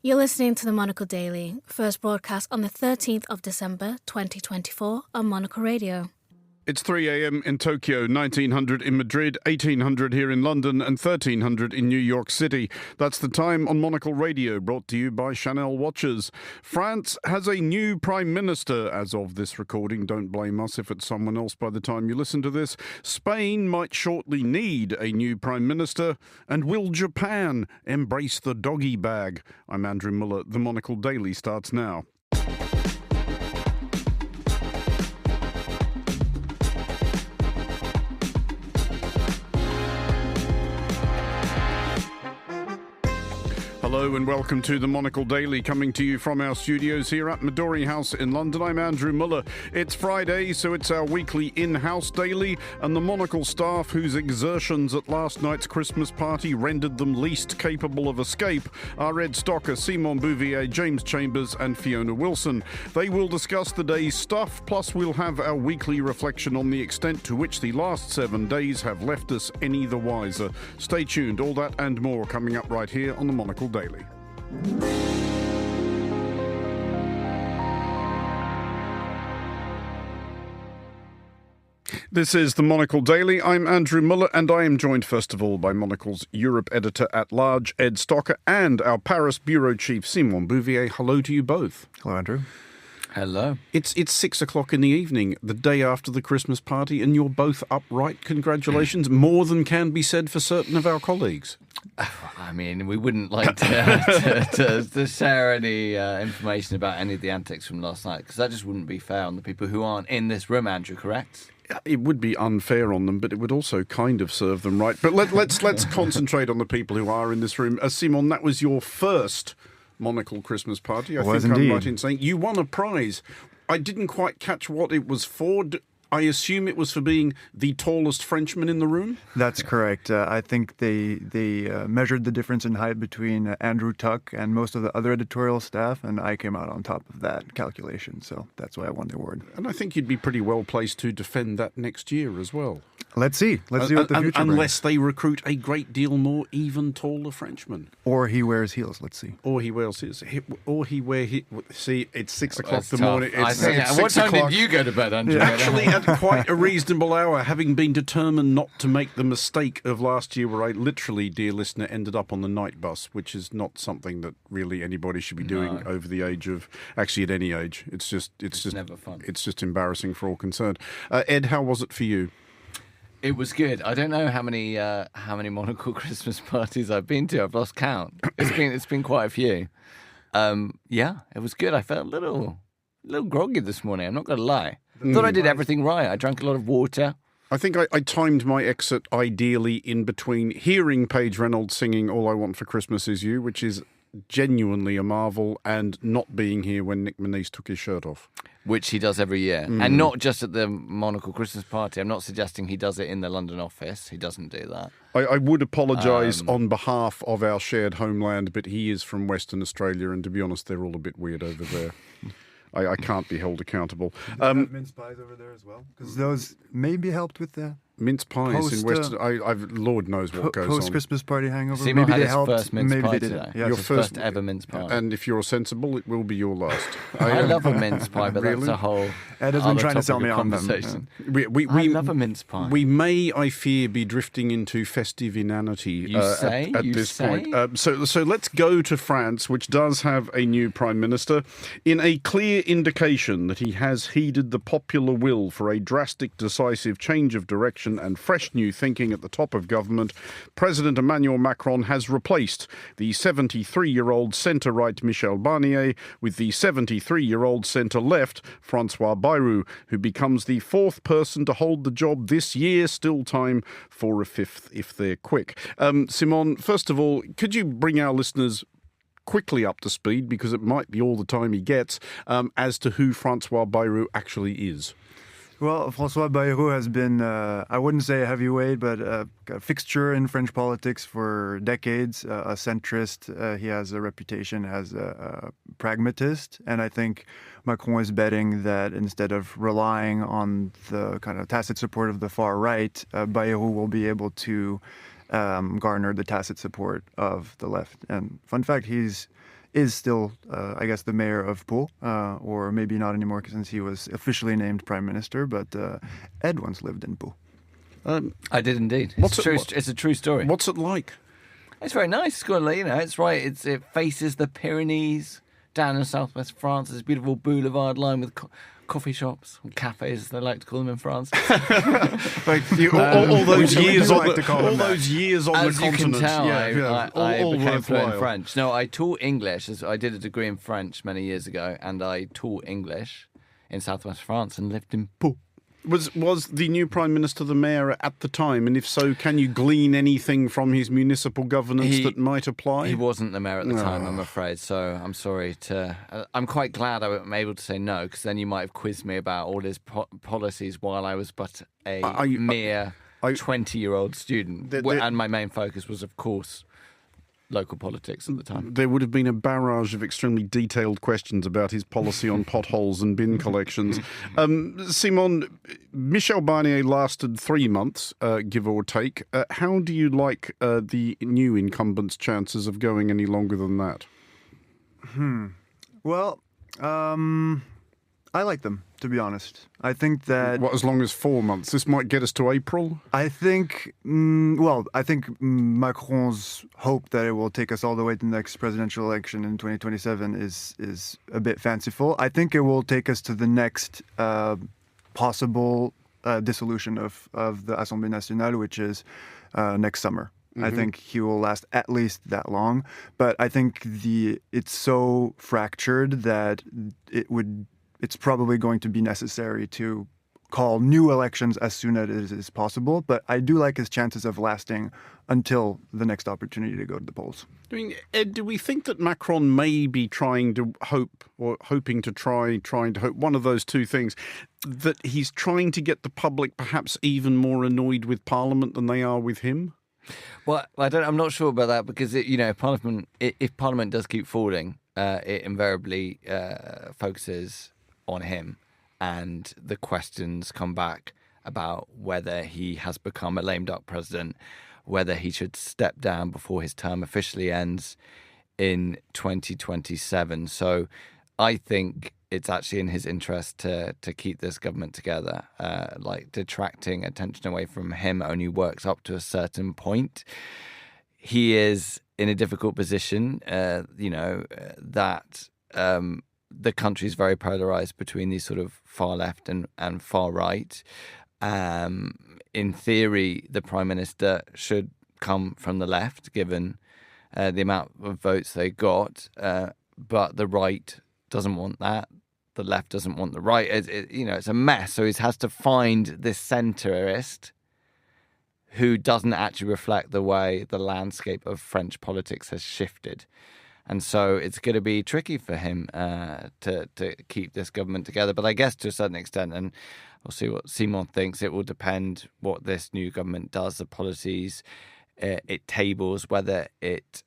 You're listening to the Monocle Daily, first broadcast on the 13th of December 2024 on Monocle Radio. It's 3 a.m. in Tokyo, 1900 in Madrid, 1800 here in London and 1300 in New York City. That's the time on Monocle Radio, brought to you by Chanel Watches. France has a new Prime Minister as of this recording. Don't blame us if it's someone else by the time you listen to this. Spain might shortly need a new Prime Minister. And will Japan embrace the doggy bag? I'm Andrew Muller. The Monocle Daily starts now. Hello and welcome to the Monocle Daily, coming to you from our studios here at Midori House in London. I'm Andrew Muller. It's Friday, so it's our weekly in-house daily, and the Monocle staff, whose exertions at last night's Christmas party rendered them least capable of escape, are Ed Stocker, Simon Bouvier, James Chambers and Fiona Wilson. They will discuss the day's stuff, plus we'll have our weekly reflection on the extent to which the last 7 days have left us any the wiser. Stay tuned, all that and more coming up right here on the Monocle Daily. This is the Monocle Daily. I'm Andrew Muller, and I am joined first of all by Monocle's Europe editor-at-large, Ed Stocker, and our Paris bureau chief, Simon Bouvier. Hello to you both. Hello, Andrew. Hello. It's 6 o'clock in the evening, the day after the Christmas party, and you're both upright. Congratulations. More than can be said for certain of our colleagues. I mean, we wouldn't like to share any information about any of the antics from last night, because that just wouldn't be fair on the people who aren't in this room, Andrew, correct? It would be unfair on them, but it would also kind of serve them right. But let's concentrate on the people who are in this room. Simon, that was your first Monocle Christmas party. I think indeed. I'm right in saying you won a prize. I didn't quite catch what it was for. I assume it was for being the tallest Frenchman in the room? That's correct. I think they measured the difference in height between Andrew Tuck and most of the other editorial staff, and I came out on top of that calculation, so that's why I won the award. And I think you'd be pretty well placed to defend that next year as well. Let's see. Let's see what the future brings. Unless they recruit a great deal more even taller Frenchman. Or he wears heels, let's see. Or he wears his. See, it's 6 o'clock in the tough. morning. It's What 6 time o'clock. did you go to bed, Andrew? Actually, at quite a reasonable hour, having been determined not to make the mistake of last year where I literally, dear listener, ended up on the night bus, which is not something that really anybody should be doing over the age of, actually at any age. It's just never fun. It's just embarrassing for all concerned. Ed, how was it for you? It was good. I don't know how many Monocle Christmas parties I've been to. I've lost count. It's been quite a few. Yeah, it was good. I felt a little groggy this morning. I'm not going to lie. I thought I did everything right. I drank a lot of water. I think I timed my exit ideally in between hearing Paige Reynolds singing All I Want for Christmas Is You, which is genuinely a marvel, and not being here when Nick Monisse took his shirt off. Which he does every year. And not just at the Monocle Christmas party. I'm not suggesting he does it in the London office. He doesn't do that. I would apologise on behalf of our shared homeland, but he is from Western Australia, and to be honest, they're all a bit weird over there. I can't be held accountable. Mince pies over there as well? Because those maybe helped with the mince pies in Western. Lord knows what goes on. Post-Christmas party hangover. Simon Maybe had they his helped. first mince maybe pie they today. didn't. Yeah, Your first ever mince pie. And if you're sensible, it will be your last. I love a mince pie, but Really? that's a whole Ed has been other trying to topic sell of me on them. conversation. We I love a mince pie. We may, I fear, be drifting into festive inanity at this point. So let's go to France, which does have a new Prime Minister, in a clear indication that he has heeded the popular will for a drastic, decisive change of direction and fresh new thinking at the top of government. President Emmanuel Macron has replaced the 73-year-old centre-right Michel Barnier with the 73-year-old centre-left Francois Bayrou, who becomes the fourth person to hold the job this year. Still time for a fifth if they're quick. Simon, first of all, could you bring our listeners quickly up to speed, because it might be all the time he gets, as to who Francois Bayrou actually is? Well, Francois Bayrou has been, I wouldn't say a heavyweight, but a fixture in French politics for decades, a centrist. He has a reputation as a pragmatist, and I think Macron is betting that instead of relying on the kind of tacit support of the far right, Bayrou will be able to garner the tacit support of the left. And fun fact, he's is still, I guess, the mayor of Pau, or maybe not anymore since he was officially named prime minister. But Ed once lived in Pau. I did indeed. It's a true story. What's it like? It's very nice. It's got, it's right. It faces the Pyrenees down in southwest France. There's a beautiful boulevard line with coffee shops, or cafes, as they like to call them in France. all those years on the continent. As you can tell, I became fluent in French. No, I taught English. I did a degree in French many years ago, and I taught English in southwest France and lived in Pau. Was the new Prime Minister the mayor at the time? And if so, can you glean anything from his municipal governance that might apply? He wasn't the mayor at the time, I'm afraid. So I'm sorry to... I'm quite glad I'm able to say no, because then you might have quizzed me about all his policies while I was but a mere 20-year-old student. And my main focus was, of course, local politics at the time. There would have been a barrage of extremely detailed questions about his policy on potholes and bin collections. Simon, Michel Barnier lasted 3 months, give or take. How do you like the new incumbent's chances of going any longer than that? Well, I like them, to be honest. I think that... What, as long as 4 months? This might get us to April? I think, Macron's hope that it will take us all the way to the next presidential election in 2027 is a bit fanciful. I think it will take us to the next possible dissolution of the Assemblée Nationale, which is next summer. Mm-hmm. I think he will last at least that long. But I think it's so fractured that it's probably going to be necessary to call new elections as soon as it is possible. But I do like his chances of lasting until the next opportunity to go to the polls. I mean, Ed, do we think that Macron may be trying to hope one of those two things, that he's trying to get the public perhaps even more annoyed with Parliament than they are with him? Well, I'm not sure about that, because if Parliament does keep falling, it invariably focuses on him, and the questions come back about whether he has become a lame duck president, whether he should step down before his term officially ends in 2027. So I think it's actually in his interest to keep this government together. Detracting attention away from him only works up to a certain point. He is in a difficult position, that the country is very polarized between these sort of far left and far right. In theory, the Prime Minister should come from the left, given the amount of votes they got. But the right doesn't want that. The left doesn't want the right. It's a mess. So he has to find this centrist who doesn't actually reflect the way the landscape of French politics has shifted. And so it's going to be tricky for him to keep this government together. But I guess to a certain extent, and we'll see what Simon thinks, it will depend what this new government does, the policies it tables, whether it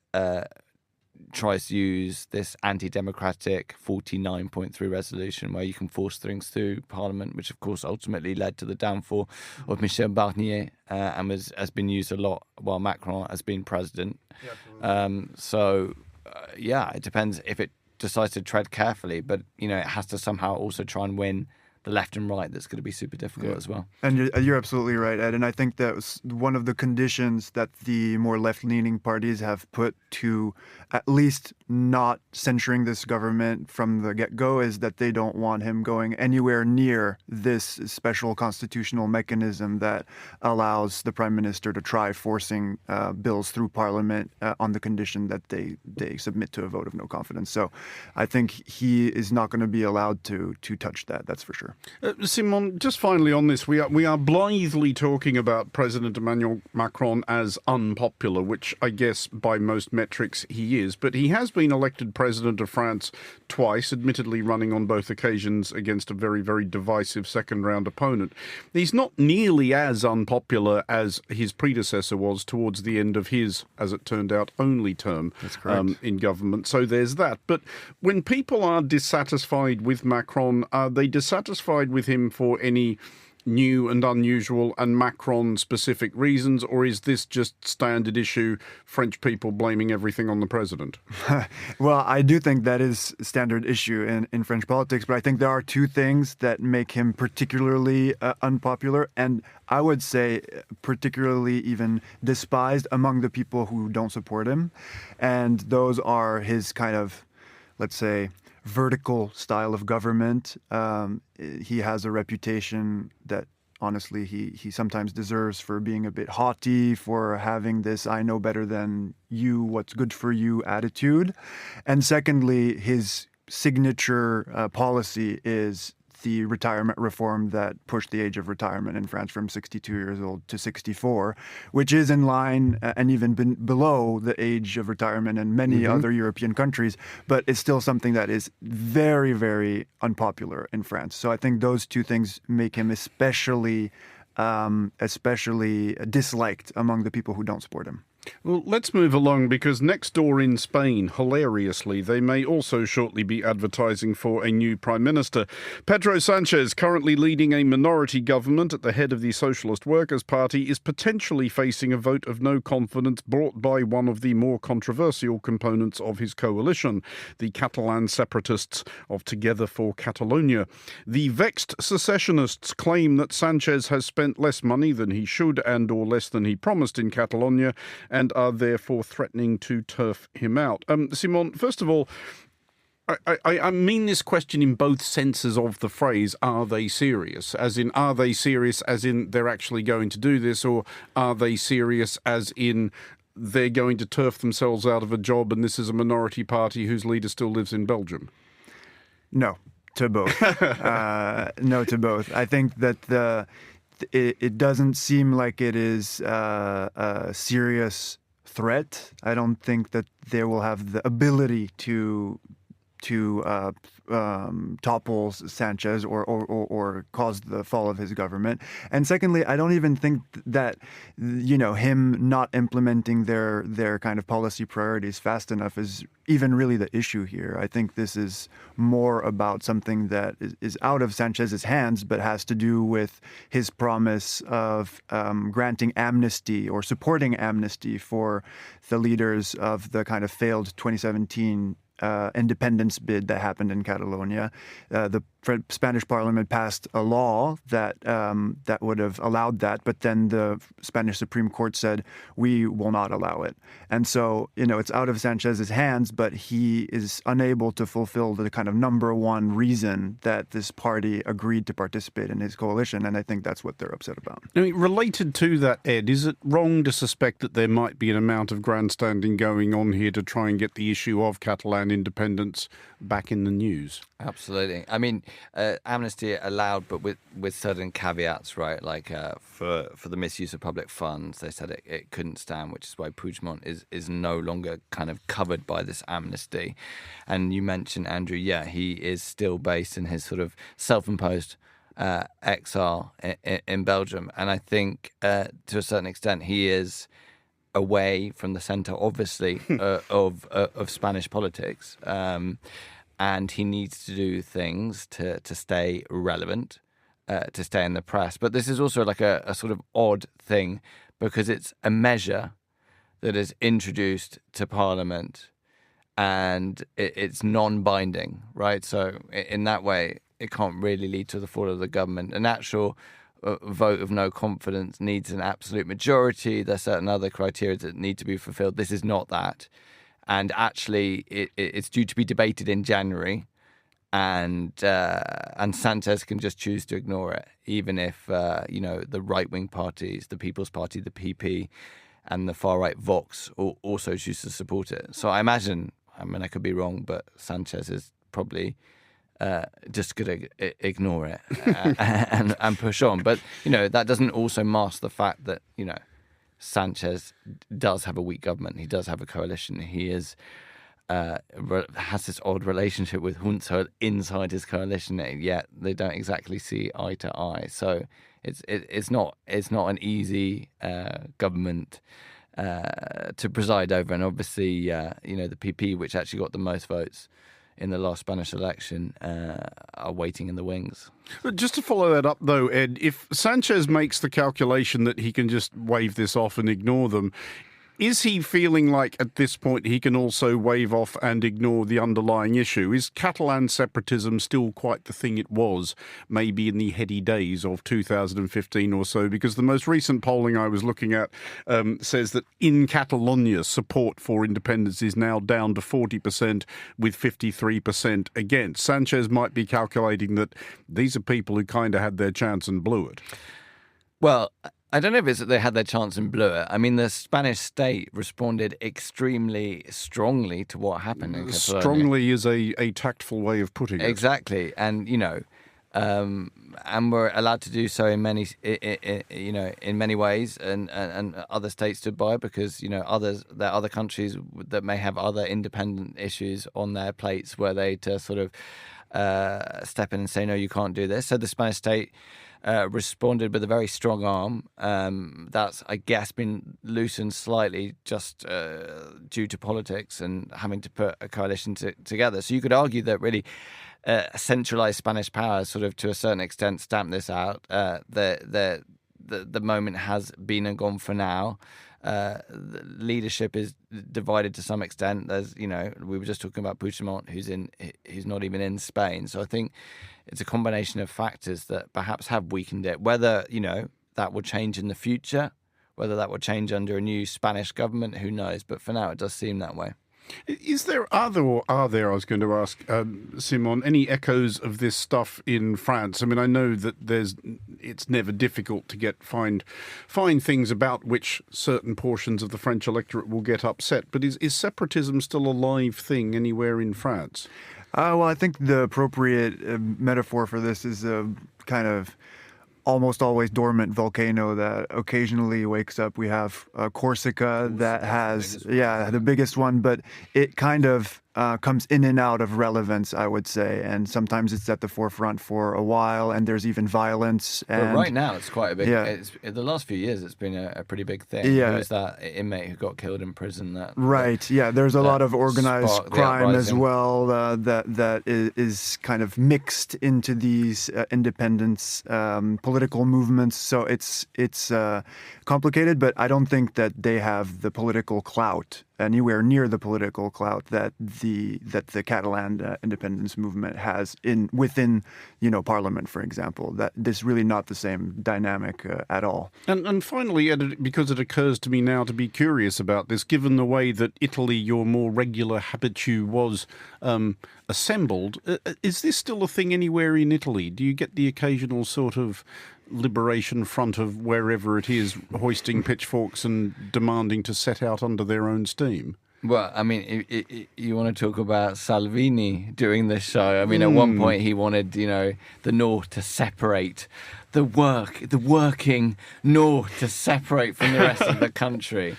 tries to use this anti-democratic 49.3 resolution where you can force things through Parliament, which of course ultimately led to the downfall of Michel Barnier and has been used a lot while Macron has been president. Yeah, it depends if it decides to tread carefully, but it has to somehow also try and win the left and right. That's going to be super difficult as well. And you're absolutely right, Ed. And I think that was one of the conditions that the more left-leaning parties have put to at least not censuring this government from the get-go is that they don't want him going anywhere near this special constitutional mechanism that allows the prime minister to try forcing bills through parliament on the condition that they submit to a vote of no confidence. So I think he is not going to be allowed to touch that. That's for sure. Simon, just finally on this, we are blithely talking about President Emmanuel Macron as unpopular, which I guess by most metrics he is. But he has been elected president of France twice, admittedly running on both occasions against a very, very divisive second-round opponent. He's not nearly as unpopular as his predecessor was towards the end of his, as it turned out, only term in government. So there's that. But when people are dissatisfied with Macron, are they dissatisfied with him for any new and unusual and Macron-specific reasons, or is this just standard issue, French people blaming everything on the president? Well, I do think that is standard issue in French politics, but I think there are two things that make him particularly unpopular, and I would say particularly even despised among the people who don't support him. And those are his kind of, let's say, vertical style of government. He has a reputation that honestly he sometimes deserves for being a bit haughty, for having this "I know better than you, what's good for you" attitude. And secondly, his signature policy is the retirement reform that pushed the age of retirement in France from 62 years old to 64, which is in line and even below the age of retirement in many other European countries, but it's still something that is very, very unpopular in France. So I think those two things make him especially disliked among the people who don't support him. Well, let's move along, because next door in Spain, hilariously, they may also shortly be advertising for a new prime minister. Pedro Sanchez, currently leading a minority government at the head of the Socialist Workers' Party, is potentially facing a vote of no confidence brought by one of the more controversial components of his coalition, the Catalan separatists of Together for Catalonia. The vexed secessionists claim that Sanchez has spent less money than he should and/or less than he promised in Catalonia, and are therefore threatening to turf him out. Simon, first of all, I mean this question in both senses of the phrase, are they serious? As in, are they serious as in they're actually going to do this, or are they serious as in they're going to turf themselves out of a job and this is a minority party whose leader still lives in Belgium? No, to both. No to both. I think that it doesn't seem like it is a serious threat. I don't think that they will have the ability to topple Sanchez or cause the fall of his government. And secondly, I don't even think that, him not implementing their kind of policy priorities fast enough is even really the issue here. I think this is more about something that is out of Sanchez's hands, but has to do with his promise of granting amnesty or supporting amnesty for the leaders of the kind of failed 2017 independence bid that happened in Catalonia. The Spanish Parliament passed a law that would have allowed that, but then the Spanish Supreme Court said, we will not allow it. And so, it's out of Sanchez's hands, but he is unable to fulfill the kind of number one reason that this party agreed to participate in his coalition, and I think that's what they're upset about. I mean, related to that, Ed, is it wrong to suspect that there might be an amount of grandstanding going on here to try and get the issue of Catalan independence back in the news? Absolutely. I mean, amnesty allowed, but with certain caveats, right? Like for the misuse of public funds, they said it couldn't stand, which is why Puigdemont is no longer kind of covered by this amnesty. And you mentioned, Andrew, he is still based in his sort of self-imposed exile in Belgium. And I think to a certain extent he is away from the centre, obviously, of Spanish politics. And he needs to do things to stay relevant, to stay in the press. But this is also like a sort of odd thing, because it's a measure that is introduced to Parliament and it's non-binding, right? So in that way, it can't really lead to the fall of the government. An actual vote of no confidence needs an absolute majority. There's certain other criteria that need to be fulfilled. This is not that. And actually, it's due to be debated in January, and Sanchez can just choose to ignore it, even if the right-wing parties, the People's Party, the PP, and the far-right Vox also choose to support it. So I imagine, I could be wrong, but Sanchez is probably just going to ignore it and push on. But that doesn't also mask the fact that Sanchez does have a weak government. He does have a coalition. He has this odd relationship with Junts inside his coalition, yet they don't exactly see eye to eye. So it's not an easy government to preside over. And obviously, the PP, which actually got the most votes in the last Spanish election are waiting in the wings. But just to follow that up, though, Ed, if Sanchez makes the calculation that he can just wave this off and ignore them, is he feeling like at this point he can also wave off and ignore the underlying issue? Is Catalan separatism still quite the thing it was, maybe in the heady days of 2015 or so? Because the most recent polling I was looking at says that in Catalonia, support for independence is now down to 40% with 53% against. Sanchez might be calculating that these are people who kind of had their chance and blew it. Well, I don't know if it's that they had their chance and blew it. I mean, the Spanish state responded extremely strongly to what happened in Catalonia. Strongly is a tactful way of putting it. Exactly. And, and we're allowed to do so in many, in many ways, and other states stood by because, there are other countries that may have other independent issues on their plates where they to sort of step in and say, no, you can't do this. So the Spanish state responded with a very strong arm. That's, I guess, been loosened slightly just due to politics and having to put a coalition together. So you could argue that really centralized Spanish power sort of to a certain extent stamped this out. The moment has been and gone for now. The leadership is divided to some extent. There's, we were just talking about Puigdemont, who's not even in Spain. So I think it's a combination of factors that perhaps have weakened it. Whether, that will change in the future, whether that will change under a new Spanish government, who knows? But for now, it does seem that way. Are there, I was going to ask, Simon, any echoes of this stuff in France? I mean, I know that it's never difficult to find things about which certain portions of the French electorate will get upset, but is separatism still a live thing anywhere in France? Well, I think the appropriate metaphor for this is a kind of almost always dormant volcano that occasionally wakes up. We have Corsica that has, the biggest one, but it kind of comes in and out of relevance, I would say. And sometimes it's at the forefront for a while, and there's even violence. But right now, it's quite a big. Yeah. The last few years, it's been a pretty big thing. Yeah. There's that inmate who got killed in prison. There's a lot of organized crime as well that is kind of mixed into these independence political movements. So it's complicated, but I don't think that they have the political clout, anywhere near the political clout that the Catalan independence movement has within Parliament, for example. That this really not the same dynamic at all. And finally, Ed, because it occurs to me now to be curious about this, given the way that Italy, your more regular habitué, was assembled, is this still a thing anywhere in Italy? Do you get the occasional sort of liberation front of wherever it is hoisting pitchforks and demanding to set out under their own steam? Well, I mean, you want to talk about Salvini doing this show. I mean, at one point he wanted, the North to separate the working North to separate from the rest of the country.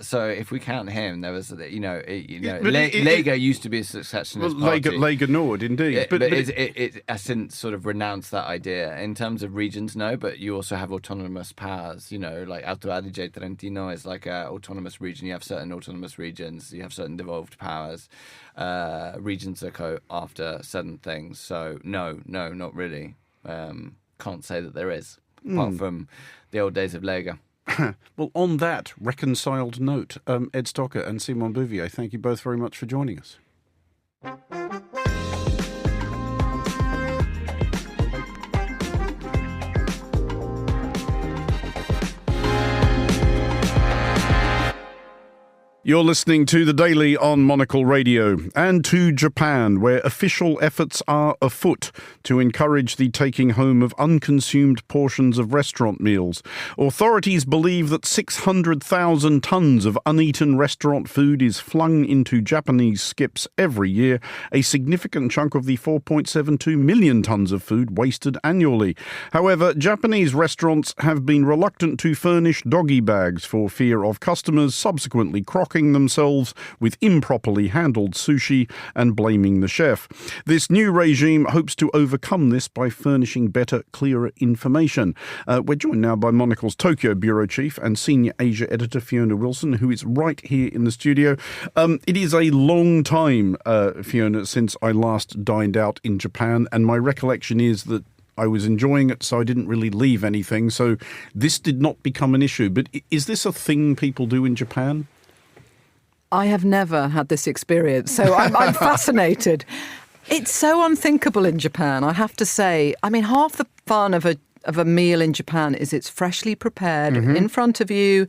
So if we count him, there was, Lega used to be a successionist party. Lega Nord, indeed. But it has since sort of renounced that idea. In terms of regions, no, but you also have autonomous powers, like Alto Adige Trentino is like an autonomous region. You have certain autonomous regions, you have certain devolved powers. Regions that go after certain things. So no, not really. Can't say that there is, apart from the old days of Lega. Well, on that reconciled note, Ed Stocker and Simon Bouvier, thank you both very much for joining us. You're listening to The Daily on Monocle Radio, and to Japan, where official efforts are afoot to encourage the taking home of unconsumed portions of restaurant meals. Authorities believe that 600,000 tons of uneaten restaurant food is flung into Japanese skips every year, a significant chunk of the 4.72 million tons of food wasted annually. However, Japanese restaurants have been reluctant to furnish doggy bags for fear of customers subsequently crocking shocking themselves with improperly handled sushi and blaming the chef. This new regime hopes to overcome this by furnishing better, clearer information. We're joined now by Monocle's Tokyo Bureau Chief and Senior Asia Editor Fiona Wilson, who is right here in the studio. It is a long time, Fiona, since I last dined out in Japan, and my recollection is that I was enjoying it, so I didn't really leave anything. So this did not become an issue. But is this a thing people do in Japan? I have never had this experience, so I'm fascinated. It's so unthinkable in Japan, I have to say. I mean, half the fun of a meal in Japan is it's freshly prepared in front of you.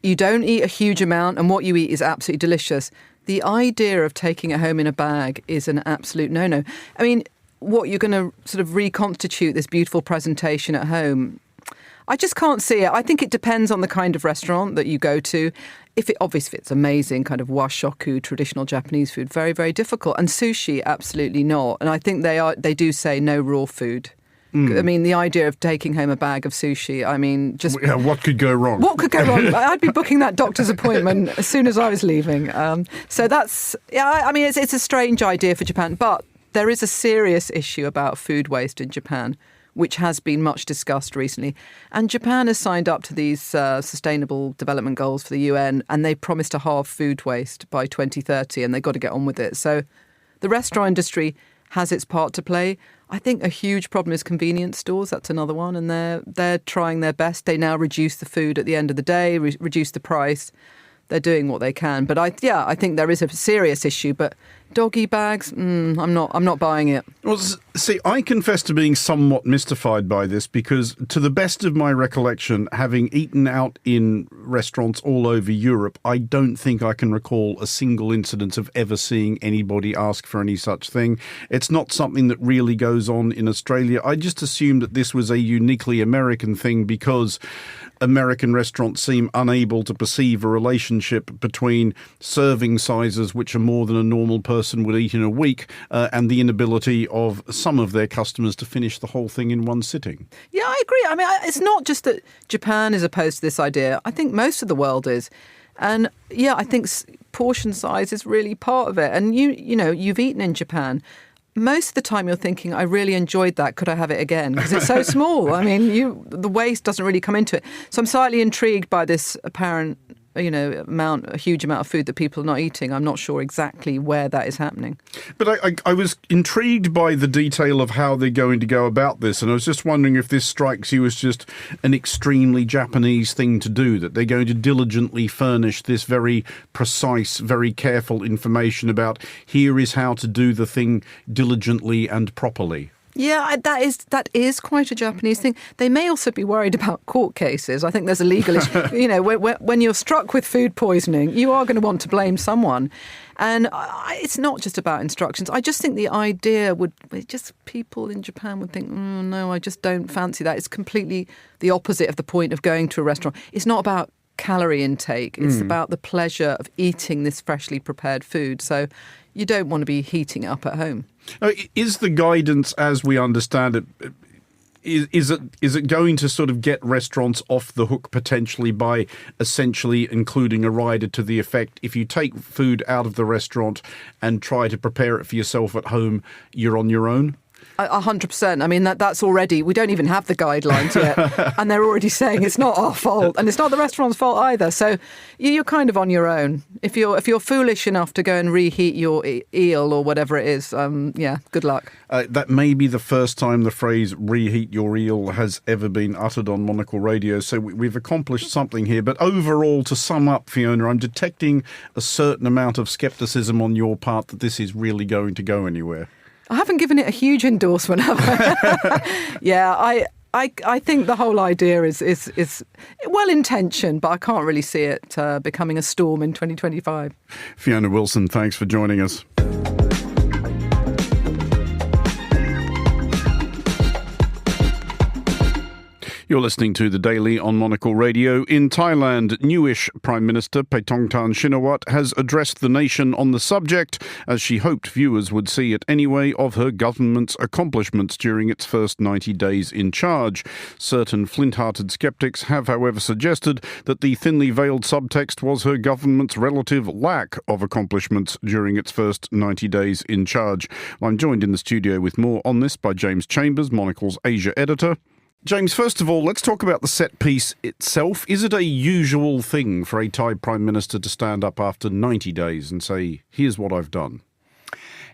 You don't eat a huge amount, and what you eat is absolutely delicious. The idea of taking it home in a bag is an absolute no-no. I mean, what you're going to sort of reconstitute this beautiful presentation at home, I just can't see it. I think it depends on the kind of restaurant that you go to. If it's amazing kind of washoku, traditional Japanese food, very, very difficult. And sushi, absolutely not. And I think they do say no raw food. I mean, the idea of taking home a bag of sushi, I mean, just... Yeah, what could go wrong? What could go wrong? I'd be booking that doctor's appointment as soon as I was leaving. So that's... Yeah, I mean, it's a strange idea for Japan, but there is a serious issue about food waste in Japan, which has been much discussed recently. And Japan has signed up to these Sustainable Development Goals for the UN, and they promised to halve food waste by 2030, and they've got to get on with it. So the restaurant industry has its part to play. I think a huge problem is convenience stores. That's another one. And they're trying their best. They now reduce the food at the end of the day, reduce the price. They're doing what they can. But I think there is a serious issue. But doggy bags, I'm not buying it. Well, see, I confess to being somewhat mystified by this because, to the best of my recollection, having eaten out in restaurants all over Europe, I don't think I can recall a single incident of ever seeing anybody ask for any such thing. It's not something that really goes on in Australia. I just assumed that this was a uniquely American thing because American restaurants seem unable to perceive a relationship between serving sizes, which are more than a normal person would eat in a week, and the inability of some of their customers to finish the whole thing in one sitting. Yeah, I agree. I mean, it's not just that Japan is opposed to this idea. I think most of the world is. And yeah, I think portion size is really part of it. And you've eaten in Japan. Most of the time you're thinking, I really enjoyed that. Could I have it again? Because it's so small. I mean, the waste doesn't really come into it. So I'm slightly intrigued by this apparent, a huge amount of food that people are not eating. I'm not sure exactly where that is happening. But I was intrigued by the detail of how they're going to go about this. And I was just wondering if this strikes you as just an extremely Japanese thing to do, that they're going to diligently furnish this very precise, very careful information about here is how to do the thing diligently and properly. Yeah, that is quite a Japanese thing. They may also be worried about court cases. I think there's a legal issue. When you're struck with food poisoning, you are going to want to blame someone. And it's not just about instructions. I just think the idea people in Japan would think, no, I just don't fancy that. It's completely the opposite of the point of going to a restaurant. It's not about calorie intake. It's about the pleasure of eating this freshly prepared food. So you don't want to be heating it up at home. Is the guidance, as we understand it, is it going to sort of get restaurants off the hook potentially by essentially including a rider to the effect, if you take food out of the restaurant and try to prepare it for yourself at home, you're on your own? 100%. I mean, that's already, we don't even have the guidelines yet. And they're already saying it's not our fault. And it's not the restaurant's fault either. So you're kind of on your own. If you're foolish enough to go and reheat your eel or whatever it is, good luck. That may be the first time the phrase reheat your eel has ever been uttered on Monocle Radio. So we've accomplished something here. But overall, to sum up, Fiona, I'm detecting a certain amount of scepticism on your part that this is really going to go anywhere. I haven't given it a huge endorsement, have I? Yeah, I think the whole idea is well-intentioned, but I can't really see it becoming a storm in 2025. Fiona Wilson, thanks for joining us. You're listening to The Daily on Monocle Radio. In Thailand, newish Prime Minister Paetongtarn Shinawatra has addressed the nation on the subject, as she hoped viewers would see it anyway, of her government's accomplishments during its first 90 days in charge. Certain flint-hearted sceptics have, however, suggested that the thinly veiled subtext was her government's relative lack of accomplishments during its first 90 days in charge. I'm joined in the studio with more on this by James Chambers, Monocle's Asia editor. James, first of all, let's talk about the set piece itself. Is it a usual thing for a Thai Prime Minister to stand up after 90 days and say, here's what I've done?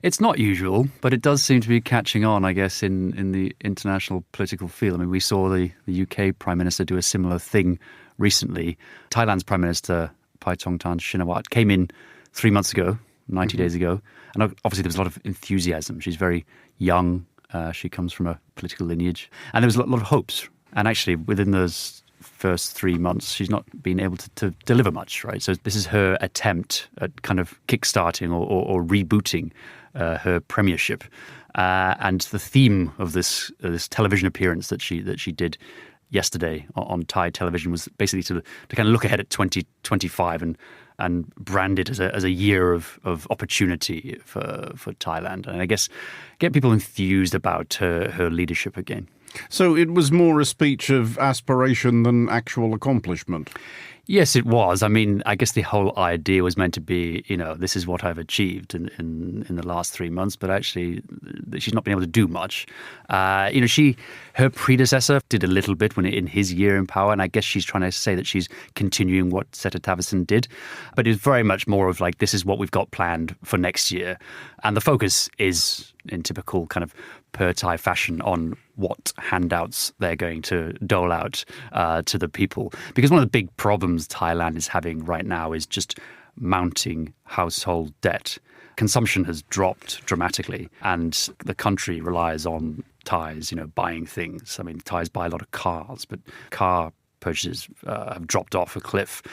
It's not usual, but it does seem to be catching on, I guess, in the international political field. I mean, we saw the UK Prime Minister do a similar thing recently. Thailand's Prime Minister, Paetongtarn Shinawatra, came in 3 months ago, 90 days ago, and obviously there was a lot of enthusiasm. She's very young. She comes from a political lineage. And there was a lot of hopes. And actually, within those first 3 months, she's not been able to deliver much, right? So this is her attempt at kind of kickstarting or rebooting her premiership. And the theme of this television appearance that she did yesterday on Thai television was basically to kind of look ahead at 2025 and brand it as a year of opportunity for Thailand. And I guess get people enthused about her leadership again. So it was more a speech of aspiration than actual accomplishment? Yes, it was. I mean, I guess the whole idea was meant to be, this is what I've achieved in the last 3 months, but actually she's not been able to do much. Her predecessor did a little bit in his year in power, and I guess she's trying to say that she's continuing what Seta Thavisin did. But it's very much more of like, this is what we've got planned for next year. And the focus is, in typical kind of per-Thai fashion, on what handouts they're going to dole out to the people. Because one of the big problems Thailand is having right now is just mounting household debt. Consumption has dropped dramatically, and the country relies on Thais, buying things. I mean, Thais buy a lot of cars, but car purchases have dropped off a cliff.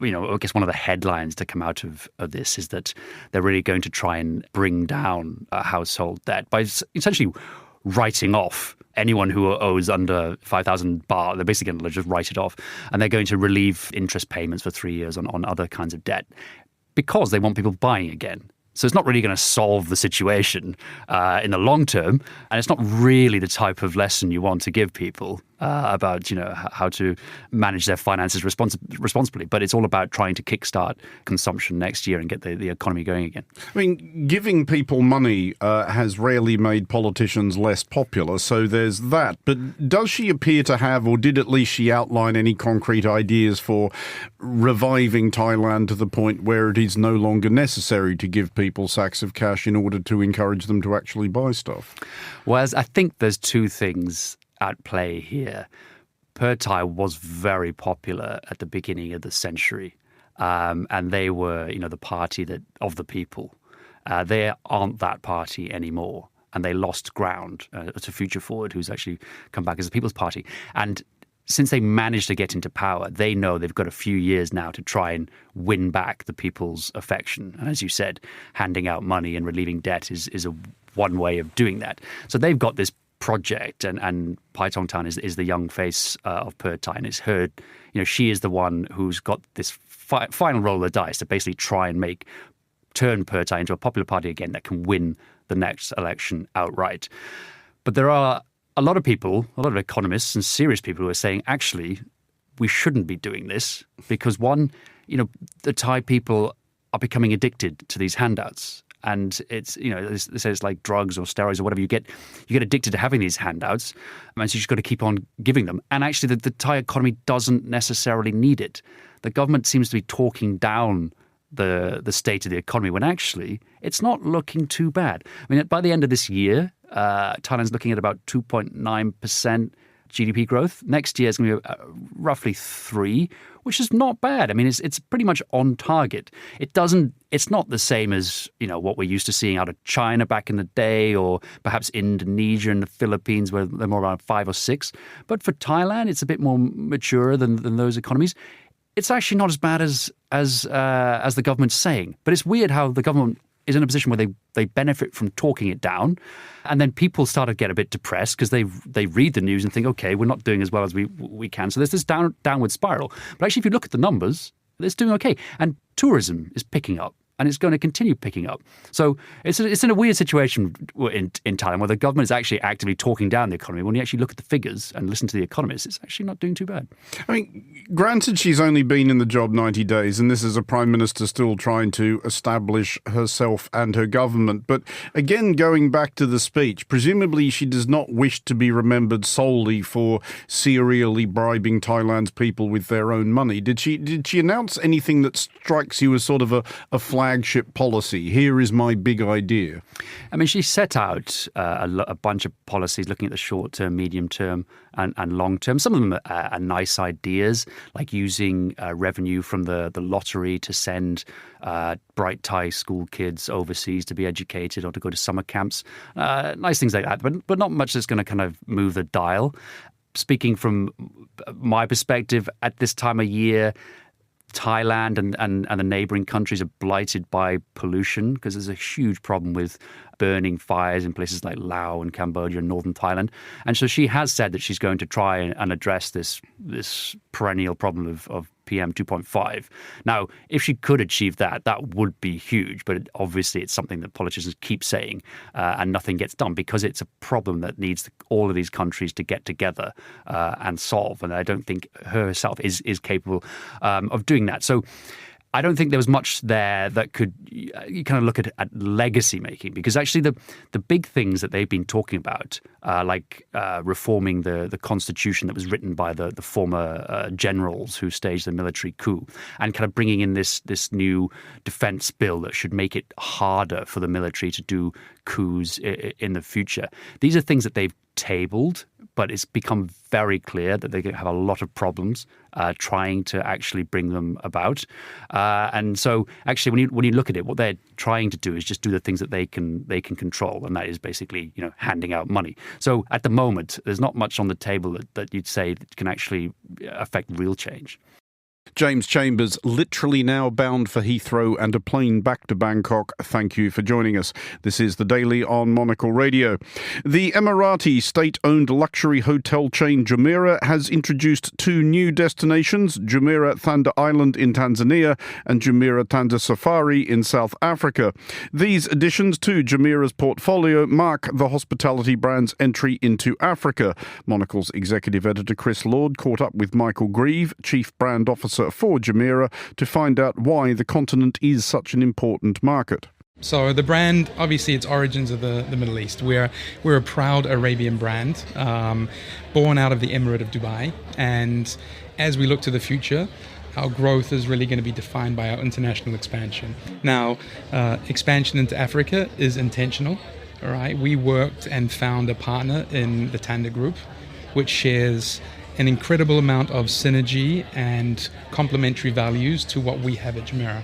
I guess one of the headlines to come out of this is that they're really going to try and bring down household debt by essentially writing off anyone who owes under 5,000 baht. They're basically going to just write it off. And they're going to relieve interest payments for 3 years on other kinds of debt because they want people buying again. So it's not really going to solve the situation in the long term. And it's not really the type of lesson you want to give people about, how to manage their finances responsibly. But it's all about trying to kickstart consumption next year and get the economy going again. I mean, giving people money has rarely made politicians less popular. So there's that. But does she appear to have, or did at least she outline any concrete ideas for reviving Thailand to the point where it is no longer necessary to give people sacks of cash in order to encourage them to actually buy stuff? Well, I think there's two things at play here. Per-Thai was very popular at the beginning of the century, and they were, the party of the people. They aren't that party anymore, and they lost ground to Future Forward, who's actually come back as a People's Party. And since they managed to get into power, they know they've got a few years now to try and win back the people's affection. And as you said, handing out money and relieving debt is one way of doing that. So they've got this project, and Paetongtarn is the young face of Per-Thai, and it's her, she is the one who's got this final roll of the dice to basically try and turn Per-Thai into a popular party again that can win the next election outright. But there are a lot of people, a lot of economists and serious people who are saying, actually, we shouldn't be doing this because, one, the Thai people are becoming addicted to these handouts. And it's, they say it's like drugs or steroids or whatever. You get addicted to having these handouts, and so you've got to keep on giving them. And actually, the Thai economy doesn't necessarily need it. The government seems to be talking down the state of the economy when actually it's not looking too bad. I mean, by the end of this year, Thailand's looking at about 2.9% GDP growth. Next year is going to be roughly 3%, which is not bad. I mean, it's pretty much on target. It's not the same as, what we're used to seeing out of China back in the day, or perhaps Indonesia and the Philippines, where they're more around 5 or 6. But for Thailand, it's a bit more mature than those economies. It's actually not as bad as the government's saying. But it's weird how the government is in a position where they benefit from talking it down. And then people start to get a bit depressed because they read the news and think, okay, we're not doing as well as we can. So there's this downward spiral. But actually, if you look at the numbers, it's doing okay. And tourism is picking up. And it's going to continue picking up. So it's in a weird situation in Thailand where the government is actually actively talking down the economy. When you actually look at the figures and listen to the economists, it's actually not doing too bad. I mean, granted, she's only been in the job 90 days, and this is a prime minister still trying to establish herself and her government. But again, going back to the speech, presumably she does not wish to be remembered solely for serially bribing Thailand's people with their own money. Did she announce anything that strikes you as sort of a flagship policy? Here is my big idea. I mean, she set out a bunch of policies looking at the short term, medium term, and long term. Some of them are nice ideas, like using revenue from the lottery to send bright Thai school kids overseas to be educated or to go to summer camps. Nice things like that, but not much that's going to kind of move the dial. Speaking from my perspective, at this time of year, Thailand and the neighboring countries are blighted by pollution because there's a huge problem with burning fires in places like Laos and Cambodia and northern Thailand. And so she has said that she's going to try and address this perennial problem of PM 2.5. Now, if she could achieve that would be huge. But obviously, it's something that politicians keep saying and nothing gets done because it's a problem that needs all of these countries to get together and solve. And I don't think her herself is capable of doing that. So I don't think there was much there that could you kind of look at legacy making, because actually the big things that they've been talking about, like reforming the constitution that was written by the former generals who staged the military coup, and kind of bringing in this new defense bill that should make it harder for the military to do coups in the future. These are things that they've tabled, but it's become very clear that they have a lot of problems trying to actually bring them about. And so actually when you look at it, what they're trying to do is just do the things that they can control, and that is basically, handing out money. So at the moment, there's not much on the table that you'd say that can actually affect real change. James Chambers, literally now bound for Heathrow and a plane back to Bangkok. Thank you for joining us. This is The Daily on Monocle Radio. The Emirati state-owned luxury hotel chain Jumeirah has introduced two new destinations, Jumeirah Thunder Island in Tanzania and Jumeirah Thunder Safari in South Africa. These additions to Jumeirah's portfolio mark the hospitality brand's entry into Africa. Monocle's executive editor Chris Lord caught up with Michael Grieve, chief brand officer for Jumeirah, to find out why the continent is such an important market. So the brand, obviously its origins are the Middle East. We're a proud Arabian brand, born out of the Emirate of Dubai. And as we look to the future, our growth is really going to be defined by our international expansion. Now, expansion into Africa is intentional. All right, we worked and found a partner in the Tanda Group, which shares an incredible amount of synergy and complementary values to what we have at Jumeirah.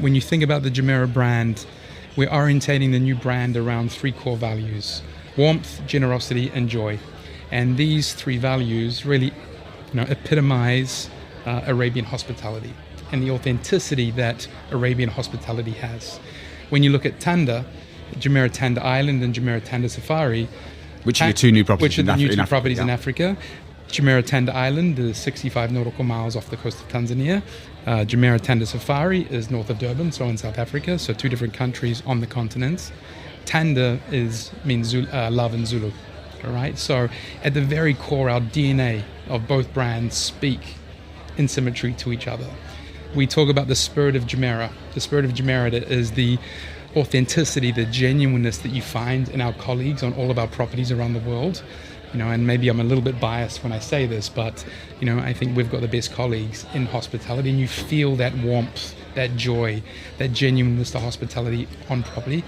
When you think about the Jumeirah brand, we're orientating the new brand around three core values: warmth, generosity, and joy. And these three values really, epitomize Arabian hospitality and the authenticity that Arabian hospitality has. When you look at Tanda, Jumeirah Tanda Island and Jumeirah Tanda Safari, which are the two new properties in Africa. Jumeirah Tanda Island is 65 nautical miles off the coast of Tanzania. Jumeirah Tanda Safari is north of Durban, so in South Africa, so two different countries on the continents. Tanda means love in Zulu, all right? So at the very core, our DNA of both brands speak in symmetry to each other. We talk about the spirit of Jumeirah. The spirit of Jumeirah is the authenticity, the genuineness that you find in our colleagues on all of our properties around the world. And maybe I'm a little bit biased when I say this, but, I think we've got the best colleagues in hospitality, and you feel that warmth, that joy, that genuineness to hospitality on property.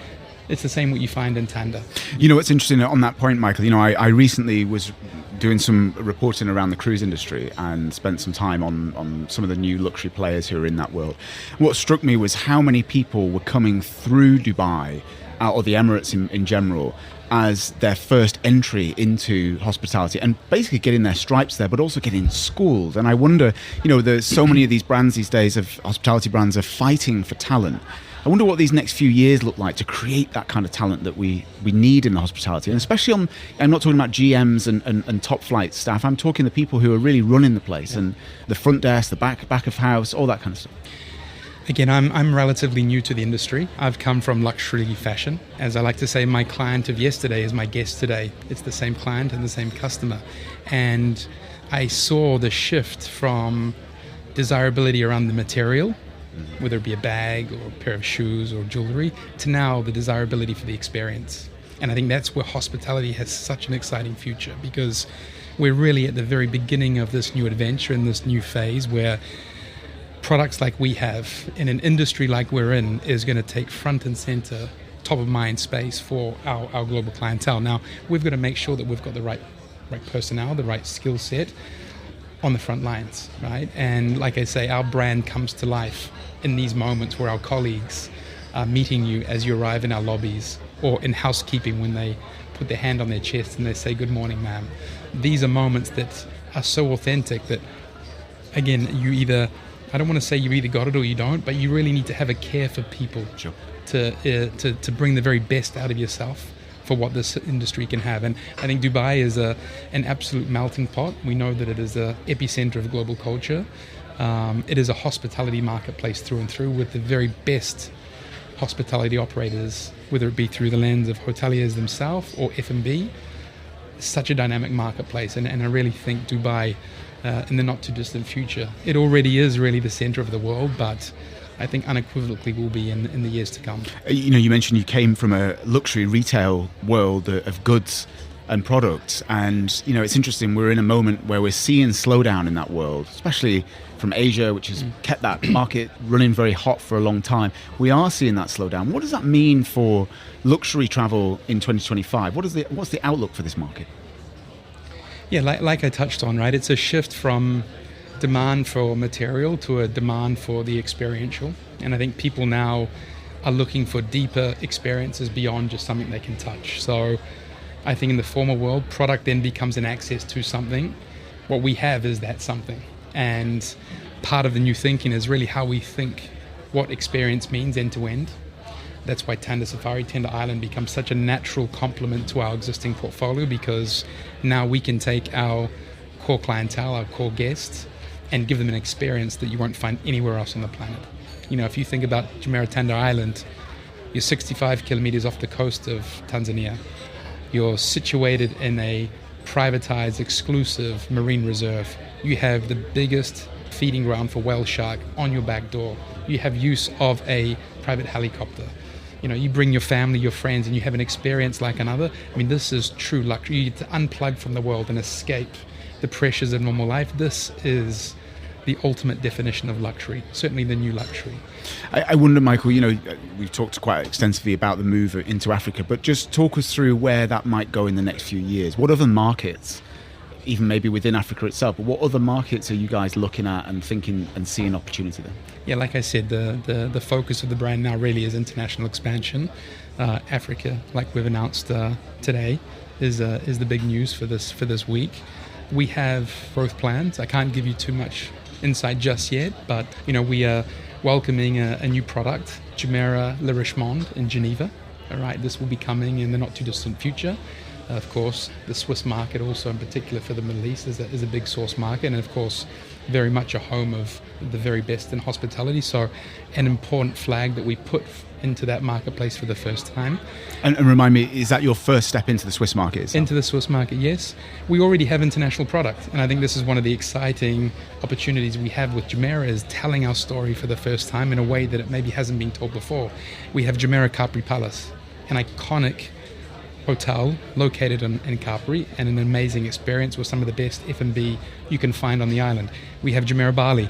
It's the same what you find in Tanda. What's interesting on that point, Michael, I recently was doing some reporting around the cruise industry and spent some time on some of the new luxury players who are in that world. What struck me was how many people were coming through Dubai, or the Emirates in general, as their first entry into hospitality, and basically getting their stripes there, but also getting schooled. And I wonder, there's so many of these brands these days, of hospitality brands, are fighting for talent. I wonder what these next few years look like to create that kind of talent that we need in the hospitality. And especially I'm not talking about GMs and top flight staff. I'm talking the people who are really running the place and the front desk, the back of house, all that kind of stuff. Again, I'm relatively new to the industry. I've come from luxury fashion. As I like to say, my client of yesterday is my guest today. It's the same client and the same customer. And I saw the shift from desirability around the material, whether it be a bag or a pair of shoes or jewelry, to now the desirability for the experience. And I think that's where hospitality has such an exciting future, because we're really at the very beginning of this new adventure and this new phase where products like we have in an industry like we're in is going to take front and center, top of mind space for our global clientele. Now, we've got to make sure that we've got the right personnel, the right skill set on the front lines, right? And like I say, our brand comes to life in these moments where our colleagues are meeting you as you arrive in our lobbies, or in housekeeping when they put their hand on their chest and they say, "Good morning, ma'am." These are moments that are so authentic that, again, I don't want to say you either got it or you don't, but you really need to have a care for people to bring the very best out of yourself for what this industry can have. And I think Dubai is an absolute melting pot. We know that it is the epicenter of global culture. It is a hospitality marketplace through and through, with the very best hospitality operators, whether it be through the lens of hoteliers themselves or F&B. Such a dynamic marketplace, and I really think Dubai, in the not too distant future, it already is really the center of the world, but I think unequivocally will be in the years to come. You mentioned you came from a luxury retail world of goods and products, and it's interesting, we're in a moment where we're seeing slowdown in that world, especially from Asia, which has kept that market running very hot for a long time. We are seeing that slowdown. What does that mean for luxury travel in 2025? What's the outlook for this market? Yeah, like I touched on, right? It's a shift from demand for material to a demand for the experiential. And I think people now are looking for deeper experiences beyond just something they can touch. So I think in the former world, product then becomes an access to something. What we have is that something. And part of the new thinking is really how we think what experience means end to end. That's why Tanda Safari, Tanda Island becomes such a natural complement to our existing portfolio, because now we can take our core clientele, our core guests, and give them an experience that you won't find anywhere else on the planet. If you think about Jumeirah Tanda Island, you're 65 kilometers off the coast of Tanzania. You're situated in a privatized, exclusive marine reserve. You have the biggest feeding ground for whale shark on your back door. You have use of a private helicopter. You bring your family, your friends, and you have an experience like another. I mean, this is true luxury. You get to unplug from the world and escape the pressures of normal life. This is the ultimate definition of luxury, certainly the new luxury. I wonder, Michael, we've talked quite extensively about the move into Africa, but just talk us through where that might go in the next few years. What other markets, even maybe within Africa itself, but what other markets are you guys looking at and thinking and seeing opportunity there? Yeah, like I said, the focus of the brand now really is international expansion. Africa, like we've announced today, is the big news for this week. We have growth plans. I can't give you too much insight just yet, but we are welcoming a new product, Jumeirah Le Richemont in Geneva. All right, this will be coming in the not too distant future. Of course, the Swiss market also, in particular for the Middle East, is a big source market, and of course very much a home of the very best in hospitality. So an important flag that we put into that marketplace for the first time. And remind me, is that your first step into the Swiss market itself? Into the Swiss market, yes. We already have international product, and I think this is one of the exciting opportunities we have with Jumeirah, is telling our story for the first time in a way that it maybe hasn't been told before. We have Jumeirah Capri Palace, an iconic hotel located in Capri, and an amazing experience with some of the best F&B you can find on the island. We have Jumeirah Bali,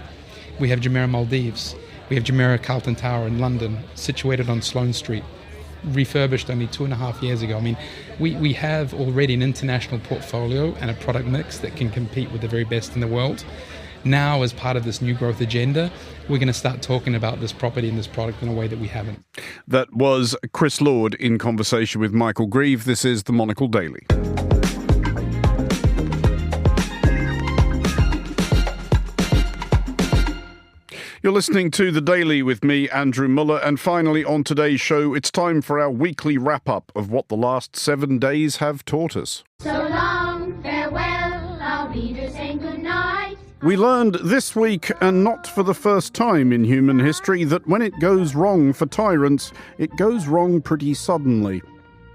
we have Jumeirah Maldives, we have Jumeirah Carlton Tower in London, situated on Sloane Street, refurbished only 2.5 years ago. I mean, we have already an international portfolio and a product mix that can compete with the very best in the world. Now, as part of this new growth agenda, we're going to start talking about this property and this product in a way that we haven't. That was Chris Lord in conversation with Michael Grieve. This is the Monocle Daily. You're listening to The Daily with me, Andrew Muller, and finally on today's show, it's time for our weekly wrap-up of what the last 7 days have taught us. So long, farewell, our readers saying good night. We learned this week, and not for the first time in human history, that when it goes wrong for tyrants, it goes wrong pretty suddenly.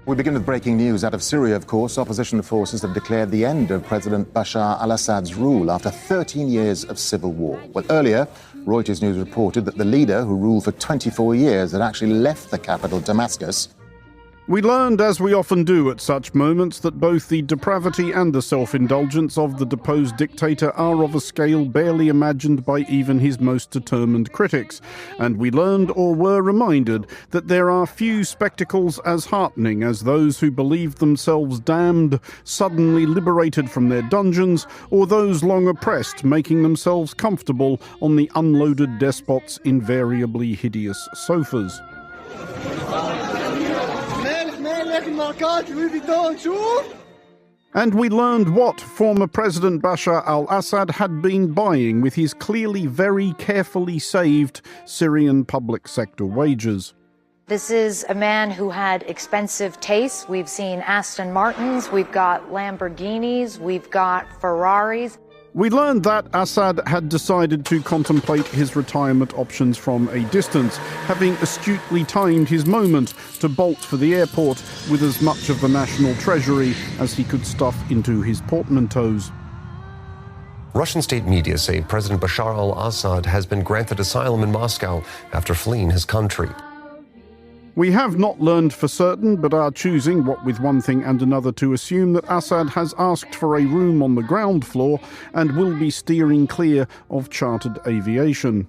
We begin with breaking news out of Syria, of course. Opposition forces have declared the end of President Bashar al-Assad's rule after 13 years of civil war. Well, earlier, Reuters News reported that the leader, who ruled for 24 years, had actually left the capital, Damascus. We learned, as we often do at such moments, that both the depravity and the self-indulgence of the deposed dictator are of a scale barely imagined by even his most determined critics. And we learned, or were reminded, that there are few spectacles as heartening as those who believed themselves damned, suddenly liberated from their dungeons, or those long oppressed, making themselves comfortable on the unloaded despot's invariably hideous sofas. And we learned what former President Bashar al-Assad had been buying with his clearly very carefully saved Syrian public sector wages. This is a man who had expensive tastes. We've seen Aston Martins, we've got Lamborghinis, we've got Ferraris. We learned that Assad had decided to contemplate his retirement options from a distance, having astutely timed his moment to bolt for the airport with as much of the national treasury as he could stuff into his portmanteaus. Russian state media say President Bashar al-Assad has been granted asylum in Moscow after fleeing his country. We have not learned for certain, but are choosing, what with one thing and another, to assume that Assad has asked for a room on the ground floor and will be steering clear of chartered aviation.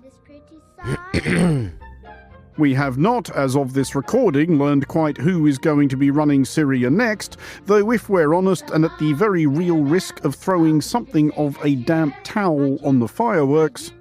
We have not, as of this recording, learned quite who is going to be running Syria next, though if we're honest, and at the very real risk of throwing something of a damp towel on the fireworks,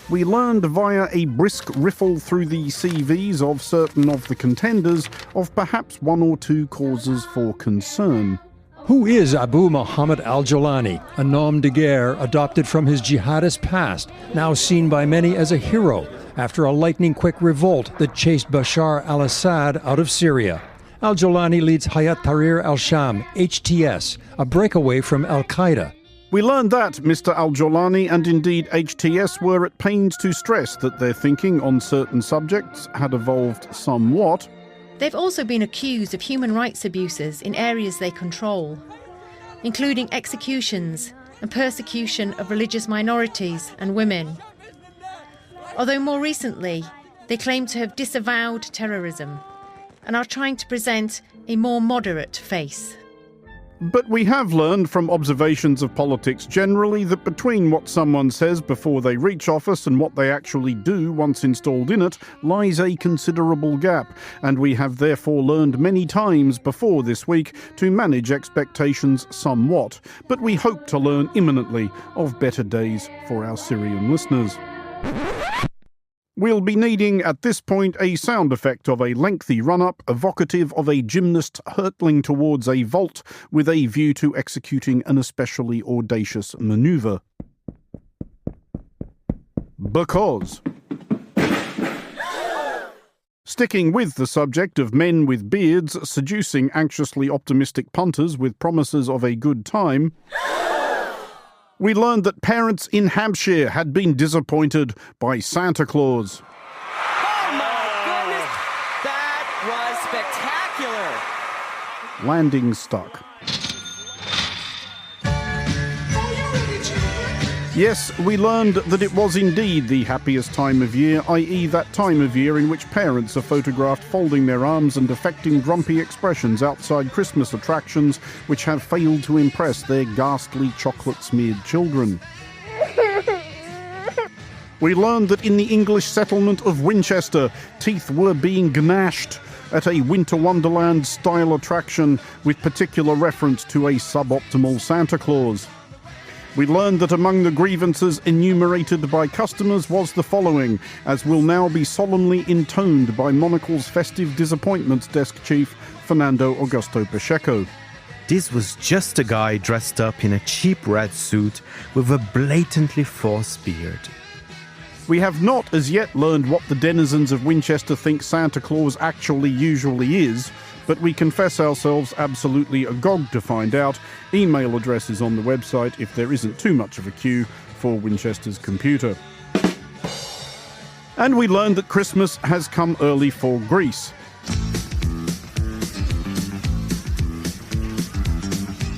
we learned via a brisk riffle through the CVs of certain of the contenders of perhaps one or two causes for concern. Who is Abu Muhammad al-Jolani, a nom de guerre adopted from his jihadist past, now seen by many as a hero after a lightning-quick revolt that chased Bashar al-Assad out of Syria? Al-Jolani leads Hayat Tahrir al-Sham, HTS, a breakaway from al-Qaeda. We learned that Mr. al-Jolani and indeed HTS were at pains to stress that their thinking on certain subjects had evolved somewhat. They've also been accused of human rights abuses in areas they control, including executions and persecution of religious minorities and women. Although more recently, they claim to have disavowed terrorism and are trying to present a more moderate face. But we have learned from observations of politics generally that between what someone says before they reach office and what they actually do once installed in it lies a considerable gap, and we have therefore learned many times before this week to manage expectations somewhat. But we hope to learn imminently of better days for our Syrian listeners. We'll be needing at this point a sound effect of a lengthy run-up evocative of a gymnast hurtling towards a vault with a view to executing an especially audacious manoeuvre. Because. Sticking with the subject of men with beards seducing anxiously optimistic punters with promises of a good time, we learned that parents in Hampshire had been disappointed by Santa Claus. Oh my goodness! That was spectacular! Landing stuck. Yes, we learned that it was indeed the happiest time of year, i.e. that time of year in which parents are photographed folding their arms and affecting grumpy expressions outside Christmas attractions which have failed to impress their ghastly chocolate-smeared children. We learned that in the English settlement of Winchester, teeth were being gnashed at a Winter Wonderland-style attraction with particular reference to a suboptimal Santa Claus. We learned that among the grievances enumerated by customers was the following, as will now be solemnly intoned by Monocle's festive disappointments desk chief, Fernando Augusto Pacheco. this was just a guy dressed up in a cheap red suit with a blatantly false beard. We have not as yet learned what the denizens of Winchester think Santa Claus actually usually is, but we confess ourselves absolutely agog to find out. Email address is on the website if there isn't too much of a queue for Winchester's computer. And we learned that Christmas has come early for Greece.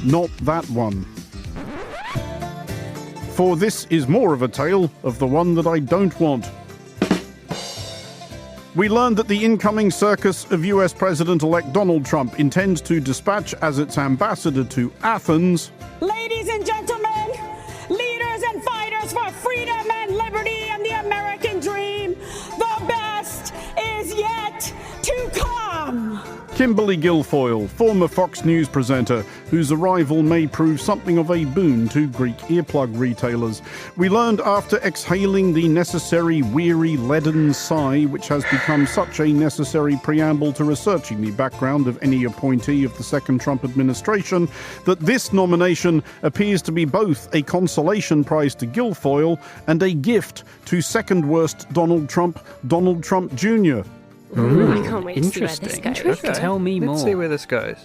Not that one. For this is more of a tale of the one that I don't want. We learned that the incoming circus of US President-elect Donald Trump intends to dispatch as its ambassador to Athens, ladies and gentlemen, leaders and fighters for freedom and liberty and the American dream, the best is yet to come. Kimberly Guilfoyle, former Fox News presenter, whose arrival may prove something of a boon to Greek earplug retailers. We learned after exhaling the necessary weary leaden sigh, which has become such a necessary preamble to researching the background of any appointee of the second Trump administration, that this nomination appears to be both a consolation prize to Guilfoyle and a gift to second worst Donald Trump Jr. Ooh, I can't wait to see where this goes. Okay. Tell me more. Let's see where this goes.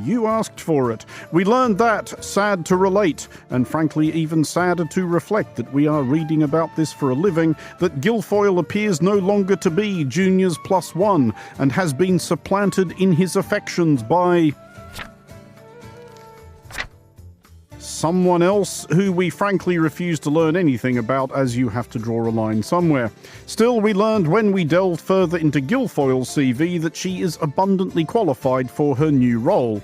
You asked for it. We learned that, sad to relate, and frankly even sadder to reflect that we are reading about this for a living, that Guilfoyle appears no longer to be Junior's +1 and has been supplanted in his affections by someone else who we frankly refuse to learn anything about, as you have to draw a line somewhere. Still, we learned when we delved further into Guilfoyle's CV that she is abundantly qualified for her new role.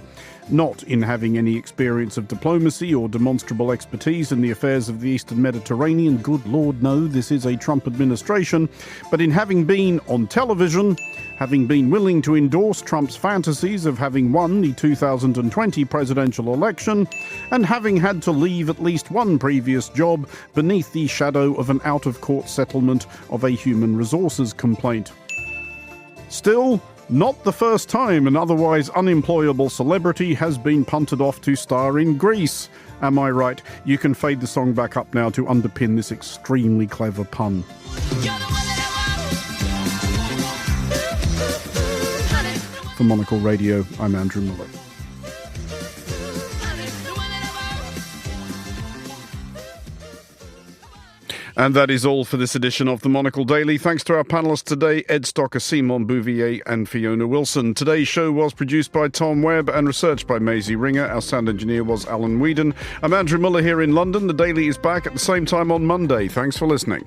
Not in having any experience of diplomacy or demonstrable expertise in the affairs of the Eastern Mediterranean, good Lord no, this is a Trump administration, but in having been on television, having been willing to endorse Trump's fantasies of having won the 2020 presidential election, and having had to leave at least one previous job beneath the shadow of an out-of-court settlement of a human resources complaint. Still, not the first time an otherwise unemployable celebrity has been punted off to star in Greece. Am I right? You can fade the song back up now to underpin this extremely clever pun. For Monocle Radio, I'm Andrew Muller. And that is all for this edition of the Monocle Daily. Thanks to our panellists today, Ed Stocker, Simon Bouvier and Fiona Wilson. Today's show was produced by Tom Webb and researched by Maisie Ringer. Our sound engineer was Alan Whedon. I'm Andrew Muller here in London. The Daily is back at the same time on Monday. Thanks for listening.